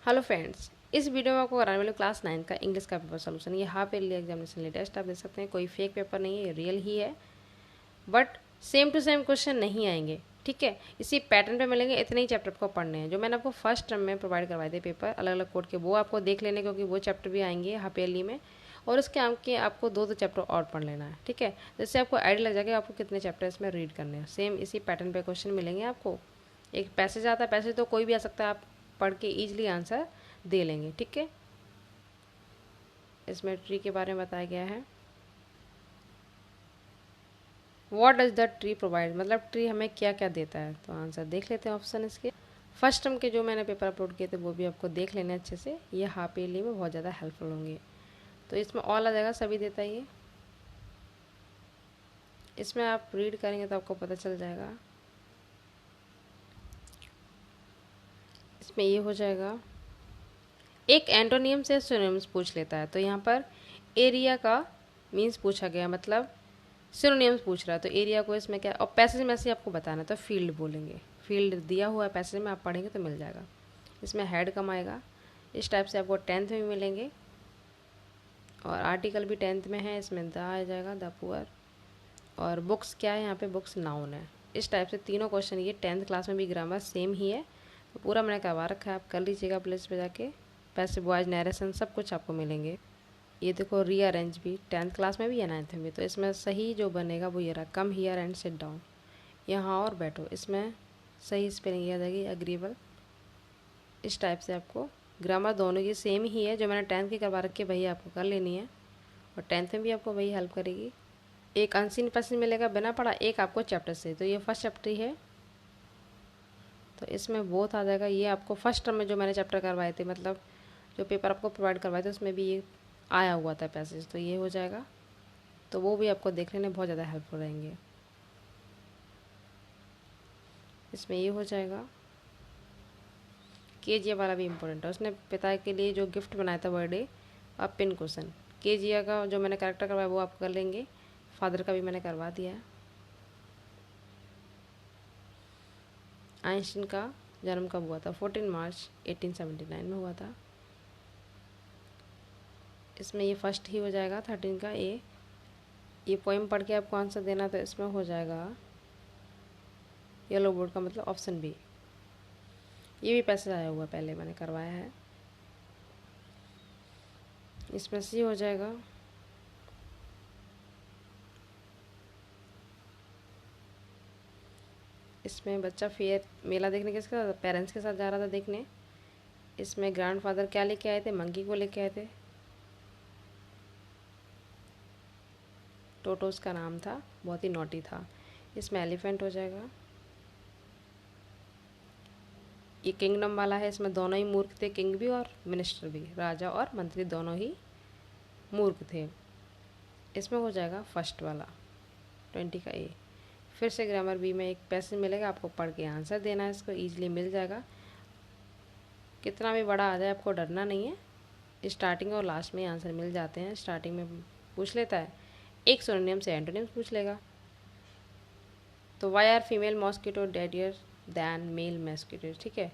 Hello friends, इस video में आपको कराने वाले क्लास 9 का इंग्लिश का पेपर सोल्यूशन। ये हाफ ईयरली एग्जामिनेशन लेटेस्ट आप देख सकते हैं, कोई फेक पेपर नहीं है, ये रियल ही है। But same to same question नहीं आएंगे, ठीक है। इसी पैटर्न पे मिलेंगे, इतने ही चैप्टर को पढ़ने हैं जो मैंने आपको फर्स्ट टर्म में प्रोवाइड करवाए थे पेपर अलग अलग कोड के, वो आपको देख लेने, क्योंकि वो चैप्टर भी आएंगे हाफ ईयरली में। और उसके आगे आपको दो चैप्टर और पढ़ लेना है, ठीक है। जिससे आपको आइडिया लग जाएगा आपको कितने चैप्टर इसमें रीड करने हैं। सेम इसी पैटर्न पे क्वेश्चन मिलेंगे आपको। एक पैसेज आता है, पैसेज तो कोई भी आ सकता है, आप पढ़ के ईजिली आंसर दे लेंगे, ठीक है। इसमें ट्री के बारे में बताया गया है। What does the tree provide, मतलब ट्री हमें क्या क्या देता है। तो आंसर देख लेते हैं ऑप्शन इसके। फर्स्ट टर्म के जो मैंने पेपर अपलोड किए थे वो भी आपको देख लेने अच्छे से, ये हाफ ईयरली में बहुत ज़्यादा हेल्पफुल होंगे। तो इसमें ऑल आ जाएगा, सभी देता है ये। इसमें आप रीड करेंगे तो आपको पता चल जाएगा। इसमें ये हो जाएगा, एक एंटोनियम से सिनोनिम्स पूछ लेता है। तो यहाँ पर एरिया का मीन्स पूछा गया, मतलब सिनोनिम्स पूछ रहा है। तो एरिया को इसमें क्या, और पैसेज में से आपको बताना है तो फील्ड बोलेंगे। फील्ड दिया हुआ है पैसेज में, आप पढ़ेंगे तो मिल जाएगा। इसमें हेड कम आएगा। इस टाइप से आपको 10th में भी मिलेंगे, और आर्टिकल भी 10th में है। इसमें द आ जाएगा, द पुअर। और बुक्स क्या है, यहाँ पे बुक्स नाउन है। इस टाइप से तीनों क्वेश्चन ये 10th क्लास में भी ग्रामर सेम ही है, तो पूरा मैंने करवा रखा है, आप कर लीजिएगा प्लेस पे जाके। पैसिव वॉइस, नरेशन सब कुछ आपको मिलेंगे। ये देखो रीअरेंज भी 10th क्लास में भी है, 9th में भी। तो इसमें सही जो बनेगा वो ये रहा, come here and sit down, यहाँ और बैठो। इसमें सही स्पेलिंग ये आ जाएगी, अग्रीबल। इस टाइप से आपको ग्रामर दोनों की सेम ही है, जो मैंने 10th की करवा रखी है वही आपको कर लेनी है, और 10th में भी आपको वही हेल्प करेगी। एक अनसीन पर्सन मिलेगा बिना पढ़ा, एक आपको चैप्टर से। तो ये फर्स्ट चैप्टर ही है, तो इसमें बोथ आ जाएगा। ये आपको फर्स्ट टर्म में जो मैंने चैप्टर करवाए थे, मतलब जो पेपर आपको प्रोवाइड करवाए थे, उसमें भी ये आया हुआ था पैसेज, तो ये हो जाएगा। तो वो भी आपको देख लेने बहुत ज़्यादा हेल्पफुल रहेंगे। इसमें ये हो जाएगा। केजिया वाला भी इम्पोर्टेंट है, उसने पिता के लिए जो गिफ्ट बनाया था बर्थडे, अब पिन क्वेश्चन। केजिया का जो मैंने करेक्टर करवाया वो आप कर लेंगे। फादर का भी मैंने करवा दिया है। आइंस्टीन का जन्म कब हुआ था, 14 मार्च 1879 में हुआ था। इसमें ये फर्स्ट ही हो जाएगा, 13 का ए। ये पोएम पढ़ के आपको आंसर देना, तो इसमें हो जाएगा येलो बोर्ड का मतलब ऑप्शन बी। ये भी पैसे आया हुआ, पहले मैंने करवाया है। इसमें सी हो जाएगा। इसमें बच्चा फेयर मेला देखने किसके साथ, पेरेंट्स के साथ जा रहा था देखने। इसमें ग्रैंडफादर क्या लेके आए थे, मंकी को लेके आए थे। टोटो उसका नाम था, बहुत ही नोटी था। इसमें एलिफेंट हो जाएगा। ये किंगडम वाला है, इसमें दोनों ही मूर्ख थे, किंग भी और मिनिस्टर भी, राजा और मंत्री दोनों ही मूर्ख थे। इसमें हो जाएगा फर्स्ट वाला, 20 का ए। फिर से ग्रामर बी में एक पैसेज मिलेगा, आपको पढ़ के आंसर देना है, इसको ईजिली मिल जाएगा। कितना भी बड़ा आ जाए आपको डरना नहीं है, स्टार्टिंग और लास्ट में आंसर मिल जाते हैं। स्टार्टिंग में पूछ लेता है, एक सिनोनिम से एंटोनिम्स पूछ लेगा। तो why are female mosquito deadlier than male mosquito, ठीक है।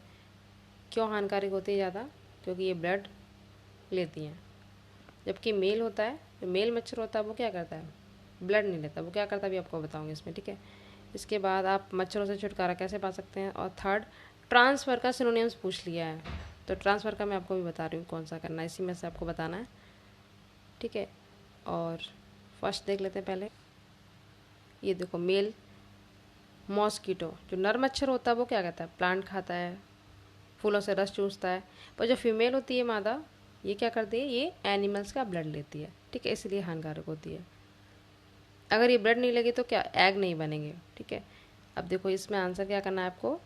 क्यों हानिकारक होती है ज़्यादा, क्योंकि ये ब्लड लेती हैं। जबकि मेल होता है, जो मेल मच्छर होता है वो क्या करता है, ब्लड नहीं लेता। वो क्या करता है अभी आपको बताऊंगी इसमें, ठीक है। इसके बाद आप मच्छरों से छुटकारा कैसे पा सकते हैं। और थर्ड, ट्रांसफ़र का सिनोनिम्स पूछ लिया है, तो ट्रांसफ़र का मैं आपको भी बता रही हूँ कौन सा करना है, इसी में से आपको बताना है, ठीक है। और फर्स्ट देख लेते हैं पहले। ये देखो, मेल मॉस्किटो, जो नर मच्छर होता है वो क्या कहता है, प्लांट खाता है, फूलों से रस चूसता है। पर जो फीमेल होती है मादा, ये क्या करती है, ये एनिमल्स का ब्लड लेती है, ठीक है, इसलिए हानिकारक होती है। अगर ये ब्लड नहीं लगी तो क्या एग नहीं बनेंगे, ठीक है। अब देखो इसमें आंसर क्या करना है आपको,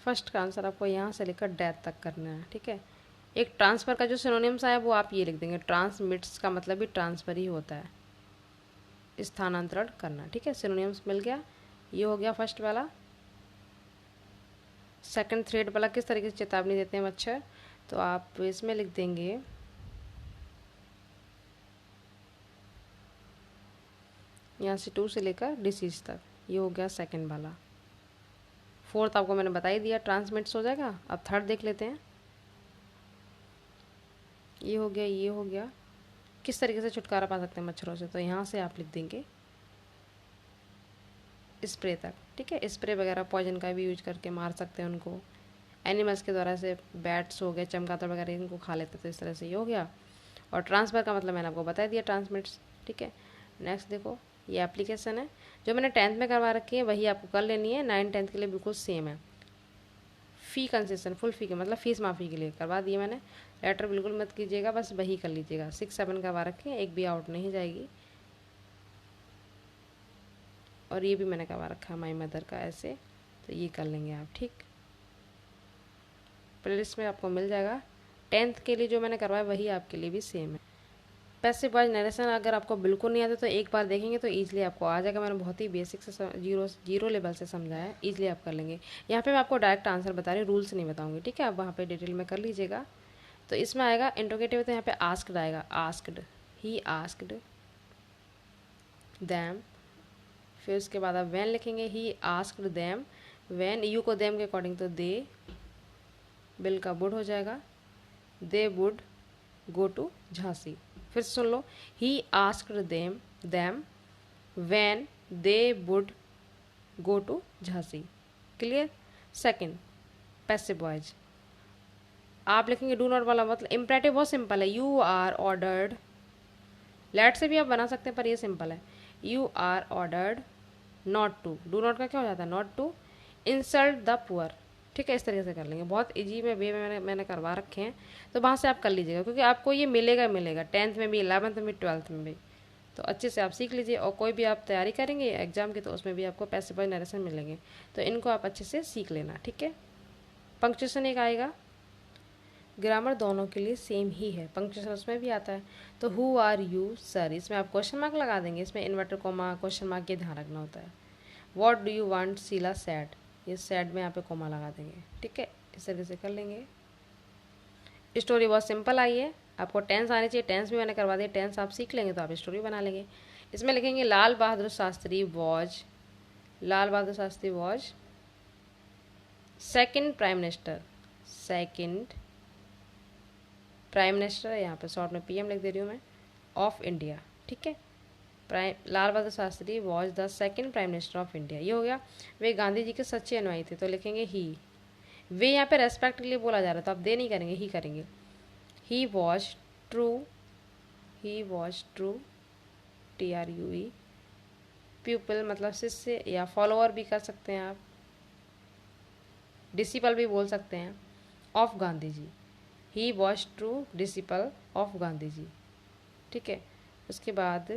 फर्स्ट का आंसर आपको यहाँ से लेकर डेथ तक करना है, ठीक है। एक ट्रांसफ़र का जो सिनोनिम्स आया वो आप ये लिख देंगे, ट्रांसमिट्स का मतलब भी ट्रांसफ़र ही होता है, स्थानांतरण करना, ठीक है। सिनोनिम्स मिल गया, ये हो गया फर्स्ट वाला। सेकंड थ्रेड वाला किस तरीके से चेतावनी देते हैं मच्छर, तो आप इसमें लिख देंगे, यहाँ से 2 से लेकर डिसीज तक, ये हो गया सेकंड वाला। फोर्थ आपको मैंने बता ही दिया, ट्रांसमिट्स हो जाएगा। अब थर्ड देख लेते हैं। ये हो गया, ये हो गया। किस तरीके से छुटकारा पा सकते हैं मच्छरों से, तो यहाँ से आप लिख देंगे स्प्रे तक, ठीक है। स्प्रे वगैरह पॉइजन का भी यूज करके मार सकते हैं उनको। एनिमल्स के द्वारा से बैट्स हो गए, चमगादड़ वगैरह इनको खा लेते, तो इस तरह से ये हो गया। और ट्रांसफ़र का मतलब मैंने आपको बता दिया, ट्रांसमिट्स, ठीक है। नेक्स्ट देखो, ये एप्लीकेशन है जो मैंने 10th में करवा रखी है, वही आपको कर लेनी है। 9 10th के लिए बिल्कुल सेम है। फ़ी कंसेशन, फुल फ़ी के मतलब फ़ीस माफ़ी के लिए करवा दिए मैंने। लेटर बिल्कुल मत कीजिएगा, बस वही कर लीजिएगा। 6 7 करवा रखे हैं, एक भी आउट नहीं जाएगी। और ये भी मैंने करवा रखा है माई मदर का ऐसे, तो ये कर लेंगे आप, ठीक। प्लेलिस्ट में आपको मिल जाएगा। 10th के लिए जो मैंने करवाया वही आपके लिए भी सेम है। पैसिव वॉइस नरेशन अगर आपको बिल्कुल नहीं आता तो एक बार देखेंगे तो ईजिली आपको आ जाएगा। मैंने बहुत ही बेसिक से जीरो लेवल से समझाया है, ईजिली आप कर लेंगे। यहाँ पे मैं आपको डायरेक्ट आंसर बता रही हूँ, रूल्स नहीं बताऊँगी, ठीक है। आप वहाँ पे डिटेल में कर लीजिएगा। तो इसमें आएगा इंट्रोगेटिव, तो यहाँ पे आस्क्ड आएगा, आस्क्ड, ही आस्क्ड दैम। फिर उसके बाद आप वैन लिखेंगे, he asked them when, you को दैम के अकॉर्डिंग तो दे, बिल का वुड हो जाएगा, they would go to Jhansi. फिर सुन लो, he asked them when they would go to Jhansi. Clear. Second, passive voice आप लिखेंगे डू नॉट वाला, मतलब इम्परेटिव बहुत सिंपल है, यू आर ऑर्डर्ड, लेट से भी आप बना सकते हैं पर ये सिंपल है। You are ordered not to, do not का क्या हो जाता है, not to insult the poor, ठीक है। इस तरीके से कर लेंगे, बहुत इजी में वे में मैंने करवा रखे हैं, तो वहाँ से आप कर लीजिएगा, क्योंकि आपको ये मिलेगा 10th में भी, 11th में भी, 12th में भी। तो अच्छे से आप सीख लीजिए, और कोई भी आप तैयारी करेंगे एग्जाम की तो उसमें भी आपको पैसिव वॉइस नरेशन मिलेंगे, तो इनको आप अच्छे से सीख लेना, ठीक है। पंक्चुएशन एक आएगा, ग्रामर दोनों के लिए सेम ही है, पंक्चुएशन उसमें भी आता है। तो हु आर यू सर, इसमें आप क्वेश्चन मार्क लगा देंगे, इसमें इन्वर्टर कोमा क्वेश्चन मार्क ये ध्यान रखना होता है। What do you want Sheela said, ये सैड में यहाँ पे कोमा लगा देंगे, ठीक है। इस तरीके से कर लेंगे। स्टोरी बहुत सिंपल आई है, आपको टेंस आनी चाहिए, टेंस भी मैंने करवा दिया, टेंस आप सीख लेंगे तो आप स्टोरी बना लेंगे। इसमें लिखेंगे Lal Bahadur Shastri was, Lal Bahadur Shastri was second prime minister, second prime minister है, यहाँ पे शॉर्ट में पीएम लिख दे रही हूँ मैं, ऑफ इंडिया, ठीक है। Lal Bahadur Shastri was the second prime minister of India, ये हो गया। वे गांधी जी के सच्चे अनुयायी थे, तो लिखेंगे ही। वे यहाँ पे रेस्पेक्ट के लिए बोला जा रहा है, तो आप दे नहीं करेंगे, ही करेंगे। He was true, he was true, TRUE, pupil मतलब शिष्य या फॉलोअर भी कर सकते हैं आप, डिसिपल भी बोल सकते हैं, of Gandhi ji. He was true disciple of Gandhi ji, ठीक है। उसके बाद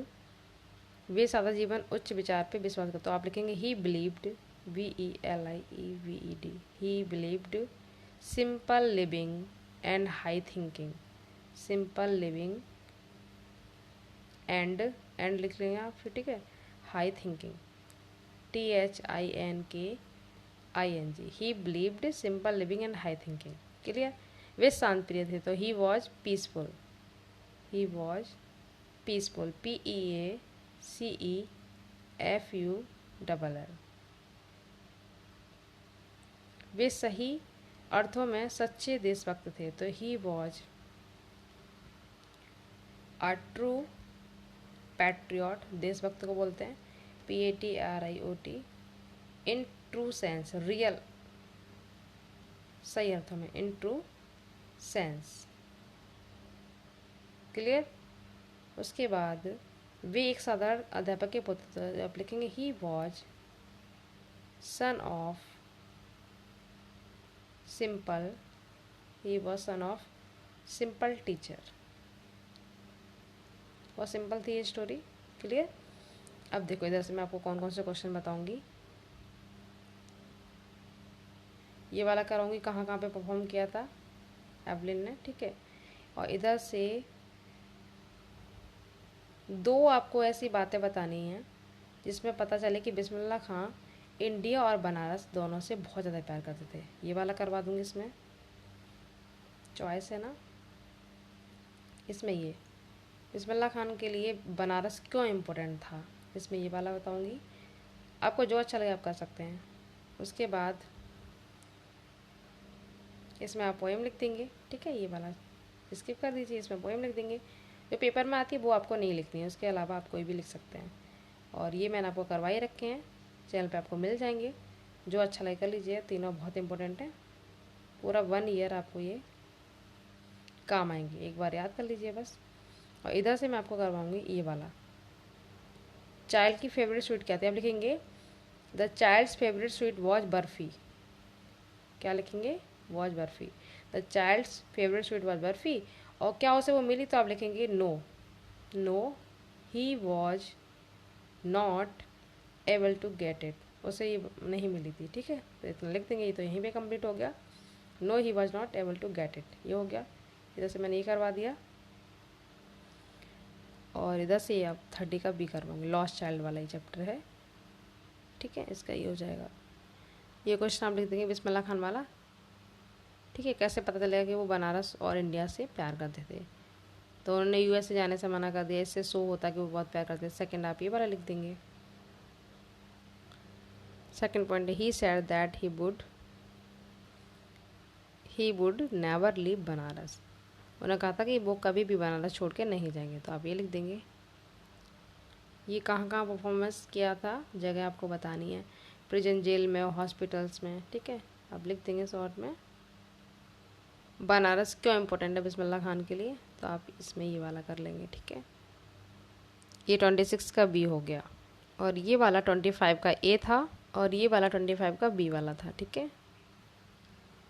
वे सादा जीवन उच्च विचार पे विश्वास करते, तो आप लिखेंगे he believed, VELIEVED, he believed simple living and high thinking, simple living and लिख लेंगे आप फिर, ठीक है। High thinking, THINKING, he believed simple living and high thinking, clear. वे शांत प्रिय थे, तो he was peaceful, he was peaceful, PEACEFULL। वे सही अर्थों में सच्चे देशभक्त थे, तो he was a true patriot, देशभक्त को बोलते हैं, PATRIOT, in true sense, real सही अर्थों में, इन ट्रू सेंस, क्लियर। उसके बाद वे एक साधारण अध्यापक के पुत्र थे, आप लिखेंगे he was son of simple, he was son of simple teacher, बहुत सिंपल थी ये स्टोरी, क्लियर। अब देखो इधर से मैं आपको कौन कौन से क्वेश्चन बताऊंगी। ये वाला कराऊंगी कहाँ कहाँ पे परफॉर्म किया था एवलिन ने, ठीक है। और इधर से दो आपको ऐसी बातें बतानी हैं जिसमें पता चले कि बिस्मिल्लाह खां इंडिया और बनारस दोनों से बहुत ज़्यादा प्यार करते थे, ये वाला करवा दूंगी। इसमें चॉइस है ना, इसमें ये बिस्मिल्लाह खान के लिए बनारस क्यों इम्पोर्टेंट था, इसमें ये वाला बताऊंगी। आपको जो अच्छा लगे आप कर सकते हैं। उसके बाद इसमें आप पोएम लिख देंगे, ठीक है, ये वाला स्किप कर दीजिए, इसमें पोएम लिख देंगे। जो पेपर में आती है वो आपको नहीं लिखनी है, उसके अलावा आप कोई भी लिख सकते हैं। और ये मैंने आपको करवा ही रखे हैं, चैनल पे आपको मिल जाएंगे। जो अच्छा लगे कर लीजिए, तीनों बहुत इंपॉर्टेंट हैं। पूरा 1 ईयर आपको ये काम आएंगे, एक बार याद कर लीजिए बस। और इधर से मैं आपको करवाऊँगी ये वाला, चाइल्ड की फेवरेट स्वीट क्या थी। आप लिखेंगे the child's favourite sweet was barfi. क्या लिखेंगे? Was barfi. The child's favourite sweet was barfi. और क्या उसे वो मिली, तो आप लिखेंगे no, no he was not able to get it. उसे ये नहीं मिली थी, ठीक है। तो इतना लिख देंगे, ये तो यहीं पे कंप्लीट हो गया। No he was not able to get it, ये हो गया। इधर से मैंने ये करवा दिया। और इधर से ये आप 30 का बी करवाऊंगी, लॉस्ट चाइल्ड वाला ही चैप्टर है, ठीक है। इसका ये हो जाएगा। ये क्वेश्चन आप लिख देंगे बिस्मिल्लाह खान वाला, ठीक है। कैसे पता चलेगा कि वो बनारस और इंडिया से प्यार करते थे, तो उन्होंने यूएस से जाने से मना कर दिया, इससे शो होता कि वो बहुत प्यार करते थे। सेकंड आप ये वाला लिख देंगे। Second point, he said that he would never leave Banaras. उन्होंने कहा था कि वो कभी भी बनारस छोड़ के नहीं जाएंगे, तो आप ये लिख देंगे। ये कहाँ कहाँ परफॉर्मेंस किया था, जगह आपको बतानी है, प्रिजन, जेल में और हॉस्पिटल्स में, ठीक है। आप लिख देंगे शॉर्ट में। बनारस क्यों इम्पोर्टेंट है बिस्मिल्लाह खान के लिए, तो आप इसमें ये वाला कर लेंगे, ठीक है। ये 26 का बी हो गया, और ये वाला 25 का ए था, और ये वाला 25 का बी वाला था, ठीक है।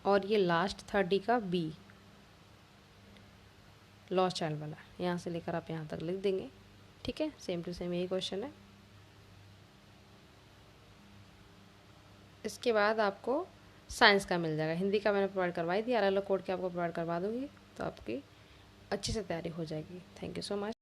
और ये लास्ट 30 का बी, लॉस्ट चाइल्ड वाला, यहाँ से लेकर आप यहाँ तक लिख देंगे, ठीक है। सेम टू सेम यही क्वेश्चन है। इसके बाद आपको साइंस का मिल जाएगा। हिंदी का मैंने प्रोवाइड करवाई थी, अलग अलग कोड के आपको प्रोवाइड करवा दूँगी, तो आपकी अच्छे से तैयारी हो जाएगी। Thank you so much.